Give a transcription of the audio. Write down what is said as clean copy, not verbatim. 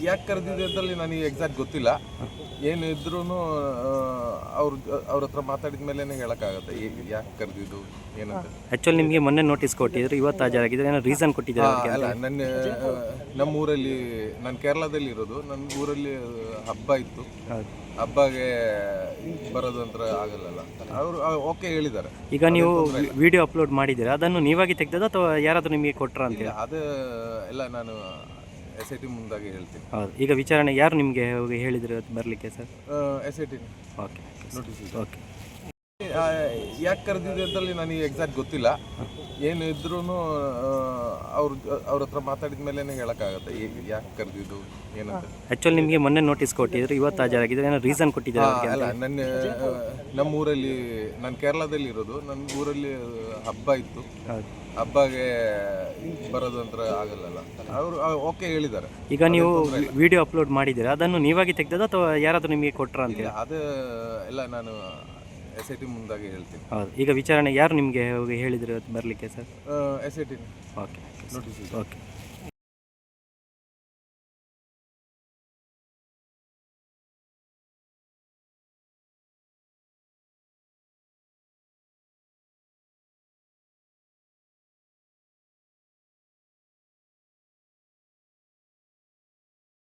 ಯಾಕೆ ಕರೆದಿದೆ ಅಂತಲ್ಲಿ ನನಗೆ ಎಕ್ಸಾಕ್ಟ್ ಗೊತ್ತಿಲ್ಲ. ಏನು ಇದ್ರೂ ಅವ್ರ ಹತ್ರ ಮಾತಾಡಿದ ಮೇಲೆ ಹೇಳೋಕ್ಕಾಗತ್ತೆ ಯಾಕೆ ಕರೆದಿದ್ದು ಏನಂತ. ಆ್ಯಕ್ಚುಲಿ ನಿಮಗೆ ಮೊನ್ನೆ ನೋಟಿಸ್ ಕೊಟ್ಟಿದ್ರು, ಇವತ್ತು ಹಾಜರಾಗಿದ್ರೆ ಏನೋ ರೀಸನ್ ಕೊಟ್ಟಿದ್ದಾರೆ? ಅಲ್ಲ, ನಮ್ಮ ಊರಲ್ಲಿ, ನಾನು ಕೇರಳದಲ್ಲಿ ಇರೋದು, ನನ್ನ ಊರಲ್ಲಿ ಹಬ್ಬ ಇತ್ತು. ಹಬ್ಬಗೆ ಬರೋದು ಅಂತ ಆಗಲ್ಲ. ಅವರು ಓಕೆ ಹೇಳಿದ್ದಾರೆ. ಈಗ ನೀವು ವಿಡಿಯೋ ಅಪ್ಲೋಡ್ ಮಾಡಿದ್ದೀರಾ, ಅದನ್ನು ನೀವಾಗಿ ತೆಗ್ದದ ಅಥವಾ ಯಾರಾದರೂ ನಿಮಗೆ ಕೊಟ್ಟರ ಅಂತ? ಅದು ಎಲ್ಲ ನಾನು SIT ಮುಂದಾಗಿ ಹೇಳ್ತೀನಿ. ಹೌದು. ಈಗ ವಿಚಾರಣೆ ಯಾರು ನಿಮಗೆ ಹೇಳಿದ್ರು ಬರಲಿಕ್ಕೆ sir? SIT. Okay, notice. Okay. ಯಾಕೆ ಕರೆದಿದೆ ಅಂತಲ್ಲಿ ನನಗೆ ಎಕ್ಸಾಕ್ಟ್ ಗೊತ್ತಿಲ್ಲ. ಏನು ಇದ್ರೂ ಅವ್ರ ಹತ್ರ ಮಾತಾಡಿದ ಮೇಲೆ ಹೇಳೋಕ್ಕಾಗತ್ತೆ ಯಾಕೆ ಕರೆದಿದ್ದು ಏನಂತ. ಆ್ಯಕ್ಚುಲಿ ನಿಮಗೆ ಮೊನ್ನೆ ನೋಟಿಸ್ ಕೊಟ್ಟಿದ್ರು, ಇವತ್ತು ಹಾಜರಾಗಿದ್ರೆ ಏನೋ ರೀಸನ್ ಕೊಟ್ಟಿದ್ದಾರೆ? ಅಲ್ಲ, ನಮ್ಮ ಊರಲ್ಲಿ, ನಾನು ಕೇರಳದಲ್ಲಿ ಇರೋದು, ನನ್ನ ಊರಲ್ಲಿ ಹಬ್ಬ ಇತ್ತು. ಹಬ್ಬಗೆ ಬರೋದು ಅಂತ ಆಗಲ್ಲ. ಅವರು ಓಕೆ ಹೇಳಿದ್ದಾರೆ. ಈಗ ನೀವು ವಿಡಿಯೋ ಅಪ್ಲೋಡ್ ಮಾಡಿದ್ದೀರಾ, ಅದನ್ನು ನೀವಾಗಿ ತೆಗ್ದದ ಅಥವಾ ಯಾರಾದರೂ ನಿಮಗೆ ಕೊಟ್ಟರ ಅಂತ? ಅದು ಎಲ್ಲ ನಾನು SIT ಮುಂದಾಗಿ ಹೇಳ್ತೀನಿ. ಹೌದು. ಈಗ ವಿಚಾರಣೆ ಯಾರು ನಿಮಗೆ ಹೇಳಿದ್ರು ಬರಲಿಕ್ಕೆ sir? SIT. Okay, notice. Okay.